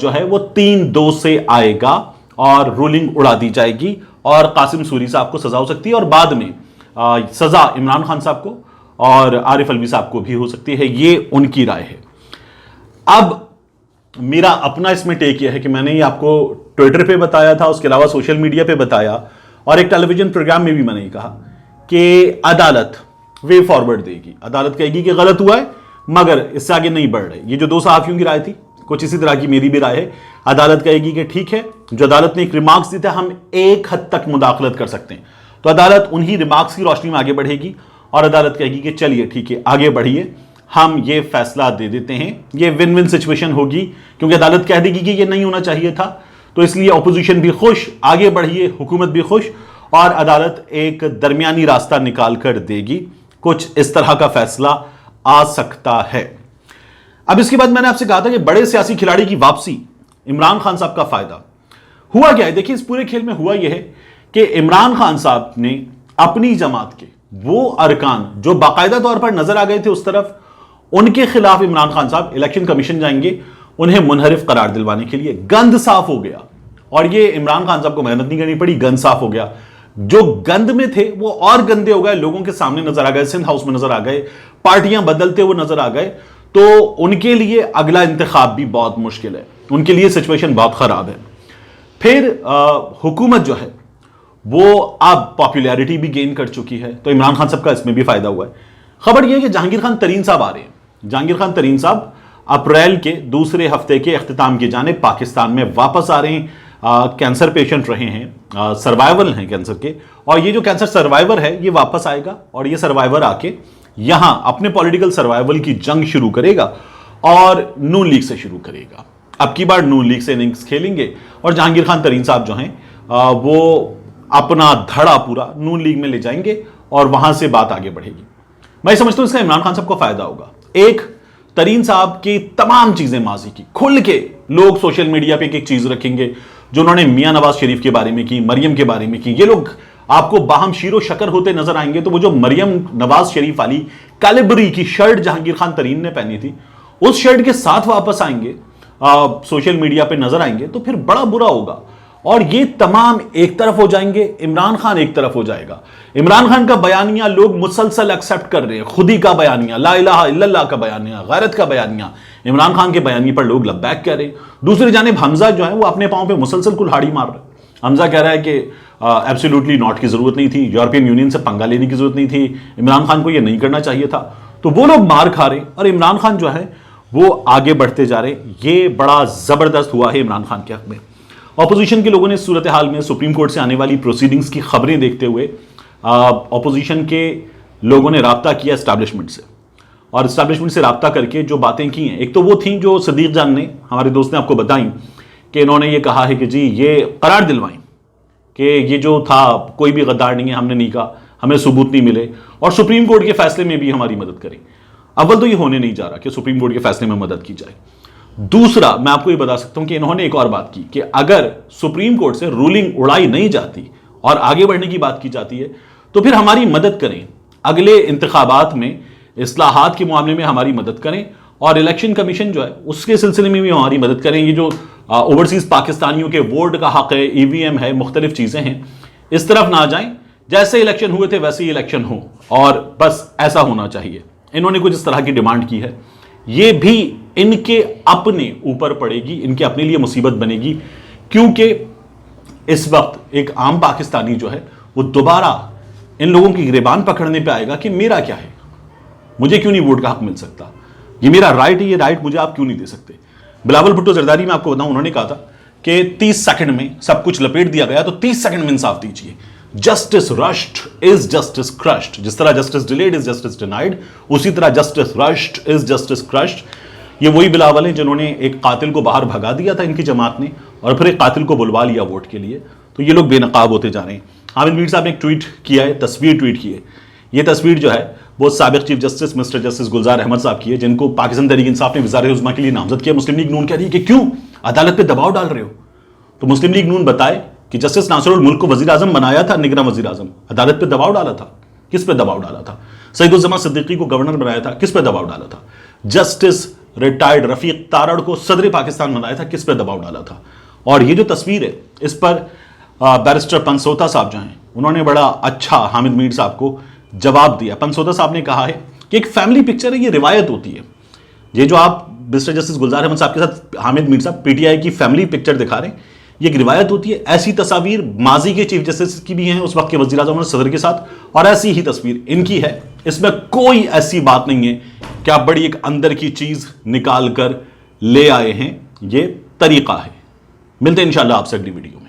جو ہے وہ 3-2 سے آئے گا اور رولنگ اڑا دی جائے گی اور قاسم سوری صاحب کو سزا ہو سکتی ہے اور بعد میں سزا عمران خان صاحب کو اور عارف الوی صاحب کو بھی ہو سکتی ہے. یہ ان کی رائے ہے. اب میرا اپنا اس میں ٹیک یہ ہے کہ میں نے یہ آپ کو ٹویٹر پہ بتایا تھا, اس کے علاوہ سوشل میڈیا پہ بتایا, اور ایک ٹیلی ویژن پروگرام میں بھی میں نے یہ کہا کہ عدالت وے فارورڈ دے گی. عدالت کہے گی کہ غلط ہوا ہے مگر اس سے آگے نہیں بڑھ رہے. یہ جو 2 صحافیوں کی رائے تھی, کچھ اسی طرح کی میری بھی رائے ہے. عدالت کہے گی کہ ٹھیک ہے, جو عدالت نے ایک ریمارکس دی تھا ہم ایک حد تک مداخلت کر سکتے ہیں, تو عدالت انہی ریمارکس کی روشنی میں آگے بڑھے گی اور عدالت کہے گی کہ چلیے ٹھیک ہے آگے بڑھیے, ہم یہ فیصلہ دے دیتے ہیں. یہ ون ون سچویشن ہوگی کیونکہ عدالت کہہ دے گی کہ یہ نہیں ہونا چاہیے تھا, تو اس لیے اپوزیشن بھی خوش, آگے بڑھیے, حکومت بھی خوش, اور عدالت ایک درمیانی راستہ نکال کر دے گی. کچھ اس طرح کا فیصلہ آ سکتا ہے. اب اس کے بعد میں نے آپ سے کہا تھا کہ بڑے سیاسی کھلاڑی کی واپسی, عمران خان صاحب کا فائدہ. ہوا کیا ہے دیکھیں, اس پورے کھیل میں ہوا یہ ہے کہ عمران خان صاحب نے اپنی جماعت کے وہ ارکان جو باقاعدہ طور پر نظر آ گئے تھے اس طرف, ان کے خلاف عمران خان صاحب الیکشن کمیشن جائیں گے انہیں منحرف قرار دلوانے کے لیے. گند صاف ہو گیا, اور یہ عمران خان صاحب کو محنت نہیں کرنی پڑی, گند صاف ہو گیا. جو گند میں تھے وہ اور گندے ہو گئے, لوگوں کے سامنے نظر آ گئے, سندھ ہاؤس میں نظر آ گئے, پارٹیاں بدلتے ہوئے نظر آ گئے. تو ان کے لیے اگلا انتخاب بھی بہت مشکل ہے, ان کے لیے سچویشن بہت خراب ہے. پھر حکومت جو ہے وہ اب پاپولیرٹی بھی گین کر چکی ہے, تو عمران خان صاحب کا اس میں بھی فائدہ ہوا ہے. خبر یہ ہے کہ جہانگیر خان ترین صاحب آ رہے ہیں. جہانگیر خان ترین صاحب اپریل کے دوسرے ہفتے کے اختتام کی جانب پاکستان میں واپس آ رہے ہیں. کینسر پیشنٹ رہے ہیں, سروائیول ہیں کینسر کے, اور یہ جو کینسر سروائیور ہے یہ واپس آئے گا اور یہ سروائیور آ کے یہاں اپنے پولیٹیکل سروائیول کی جنگ شروع کرے گا اور نون لیگ سے شروع کرے گا. اب کی بار نون لیگ سے اننگز کھیلیں گے اور جہانگیر خان ترین صاحب جو ہیں وہ اپنا دھڑا پورا نون لیگ میں لے جائیں گے اور وہاں سے بات آگے بڑھے گی. میں سمجھتا ہوں اس کا عمران خان صاحب کو فائدہ ہوگا. ایک, ترین صاحب کی تمام چیزیں ماضی کی کھل کے لوگ سوشل میڈیا پہ ایک چیز رکھیں گے جو انہوں نے میاں نواز شریف کے بارے میں کی, مریم کے بارے میں کی. یہ لوگ آپ کو باہم شیر و شکر ہوتے نظر آئیں گے. تو وہ جو مریم نواز شریف والی کیلیبری کی شرٹ جہانگیر خان ترین نے پہنی تھی, اس شرٹ کے ساتھ واپس آئیں گے, سوشل میڈیا پہ نظر آئیں گے, تو پھر بڑا برا ہوگا. اور یہ تمام ایک طرف ہو جائیں گے, عمران خان ایک طرف ہو جائے گا. عمران خان کا بیانیہ لوگ مسلسل ایکسپٹ کر رہے ہیں, خودی کا بیانیہ, لا الہ الا اللہ کا بیانیہ, غیرت کا بیانیہ, عمران خان کے بیانیے پر لوگ لبیک کہہ رہے ہیں. دوسری جانب حمزہ جو ہے وہ اپنے پاؤں پہ مسلسل کلہاڑی مار رہے ہیں. حمزہ کہہ رہا ہے کہ ایبسولوٹلی ناٹ کی ضرورت نہیں تھی, یورپین یونین سے پنگا لینے کی ضرورت نہیں تھی, عمران خان کو یہ نہیں کرنا چاہیے تھا. تو وہ لوگ مار کھا رہے ہیں اور عمران خان جو ہے وہ آگے بڑھتے جا رہے ہیں. یہ بڑا زبردست ہوا ہے عمران خان کے حق میں. اپوزیشن کے لوگوں نے صورتحال میں سپریم کورٹ سے آنے والی پروسیڈنگز کی خبریں دیکھتے ہوئے اپوزیشن کے لوگوں نے رابطہ کیا اسٹیبلشمنٹ سے, اور اسٹیبلشمنٹ سے رابطہ کر کے جو باتیں کی ہیں, ایک تو وہ تھیں جو صدیق جان نے, ہمارے دوست نے آپ کو بتائیں کہ انہوں نے یہ کہا ہے کہ جی یہ قرار دلوائیں کہ یہ جو تھا کوئی بھی غدار نہیں ہے, ہم نے نہیں کہا, ہمیں ثبوت نہیں ملے, اور سپریم کورٹ کے فیصلے میں بھی ہماری مدد کریں. اول تو یہ ہونے نہیں جا رہا کہ سپریم کورٹ کے فیصلے میں مدد کی جائے. دوسرا, میں آپ کو یہ بتا سکتا ہوں کہ انہوں نے ایک اور بات کی کہ اگر سپریم کورٹ سے رولنگ اڑائی نہیں جاتی اور آگے بڑھنے کی بات کی جاتی ہے تو پھر ہماری مدد کریں, اگلے انتخابات میں اصلاحات کے معاملے میں ہماری مدد کریں, اور الیکشن کمیشن جو ہے اس کے سلسلے میں بھی ہماری مدد کریں. یہ جو اوورسیز پاکستانیوں کے ووٹ کا حق ہے, ای وی ایم ہے, مختلف چیزیں ہیں, اس طرف نہ جائیں. جیسے الیکشن ہوئے تھے ویسے ہی الیکشن ہو, اور بس ایسا ہونا چاہیے. انہوں نے کچھ اس طرح کی ڈیمانڈ کی ہے. یہ بھی ان کے اپنے اوپر پڑے گی, ان کے اپنے لیے مصیبت بنے گی, کیونکہ اس وقت ایک عام پاکستانی جو ہے وہ دوبارہ ان لوگوں کی گریبان پکڑنے پہ آئے گا کہ میرا کیا ہے, مجھے کیوں نہیں ووٹ کا حق مل سکتا, یہ میرا رائٹ ہے, یہ رائٹ مجھے آپ کیوں نہیں دے سکتے. بلاول بھٹو زرداری میں آپ کو بتاؤں, انہوں نے کہا تھا کہ 30 سیکنڈ میں سب کچھ لپیٹ دیا گیا, تو 30 سیکنڈ میں انصاف دیجیے. Justice رشڈ is justice crushed. جس طرح justice delayed is justice denied, اسی طرح جسٹس رشڈ از جسٹس کرشڈ. یہ وہی بلاول ہیں جنہوں نے ایک قاتل کو باہر بھگا دیا تھا ان کی جماعت نے, اور پھر ایک قاتل کو بلوا لیا ووٹ کے لیے. تو یہ لوگ بے نقاب ہوتے جا رہے ہیں. حامد میر صاحب نے ایک ٹویٹ کیا ہے, تصویر ٹویٹ کی ہے. یہ تصویر جو ہے وہ سابق chief justice mister justice Gulzar Ahmed صاحب کی ہے, جن کو پاکستان تحریک انصاف نے وزارت عظمیٰ کے لیے نامزد کیا. مسلم لیگ نون کہہ رہی ہے کہ کیوں عدالت پہ دباؤ ڈال رہے ہو. تو مسلم لیگ نون بتائے کہ جسٹس ناصر الملک کو وزیر اعظم بنایا تھا, نگراں وزیر اعظم, عدالت پہ دباؤ ڈالا تھا. کس پہ دباؤ ڈالا تھا؟ سعید الزمان صدیقی کو گورنر بنایا تھا, کس پہ دباؤ ڈالا تھا؟ جسٹس ریٹائرڈ رفیق تارڑ کو صدر پاکستان بنایا تھا، کس پہ دباؤ ڈالا تھا. اور یہ جو تصویر ہے اس پر بیرسٹر پنسوتا صاحب جو ہیں انہوں نے بڑا اچھا حامد میر صاحب کو جواب دیا. پنسوتا صاحب نے کہا ہے کہ ایک فیملی پکچر ہے، یہ روایت ہوتی ہے. یہ جو آپ مسٹر جسٹس گلزار احمد صاحب کے ساتھ حامد میر صاحب پی ٹی آئی کی فیملی پکچر دکھا رہے ہیں، یہ ایک روایت ہوتی ہے. ایسی تصاویر ماضی کے چیف جسٹس کی بھی ہیں، اس وقت کے وزیر اعظم صدر کے ساتھ، اور ایسی ہی تصویر ان کی ہے. اس میں کوئی ایسی بات نہیں ہے کہ آپ بڑی ایک اندر کی چیز نکال کر لے آئے ہیں. یہ طریقہ ہے. ملتے ہیں انشاءاللہ آپ سے اگلی ویڈیو میں.